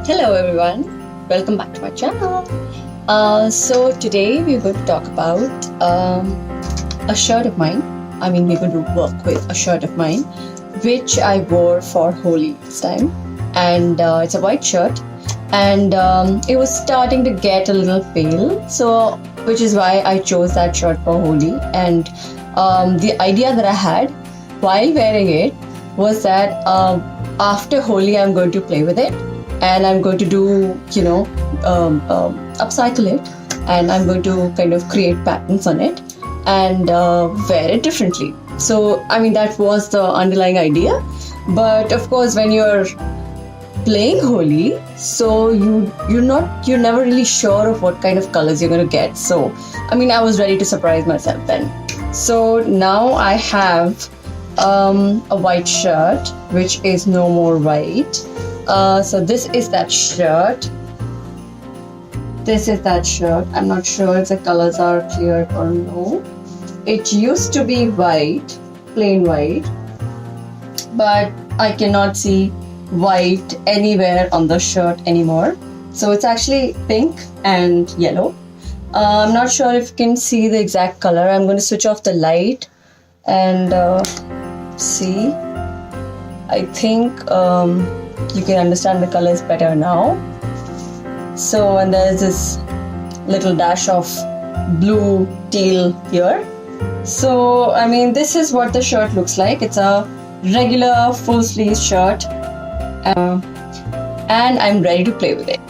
Hello everyone, welcome back to my channel. So today we're going to talk about a shirt of mine. We're going to work with a shirt of mine which I wore for Holi this time, and it's a white shirt, and it was starting to get a little pale, so which is why I chose that shirt for Holi. And the idea that I had while wearing it was that after Holi I'm going to play with it, and I'm going to do, upcycle it, and I'm going to kind of create patterns on it and wear it differently. So, that was the underlying idea. But of course, when you're playing Holi, so you're never really sure of what kind of colors you're going to get. So, I was ready to surprise myself then. So now I have a white shirt, which is no more white. So this is that shirt. This is that shirt. I'm not sure if the colors are clear or no. It used to be white, plain white, but I cannot see white anywhere on the shirt anymore. So it's actually pink and yellow. I'm not sure if you can see the exact color. I'm going to switch off the light and see. I think you can understand the colors better now. So, and there's this little dash of blue teal here. So, this is what the shirt looks like. It's a regular full sleeve shirt, and I'm ready to play with it.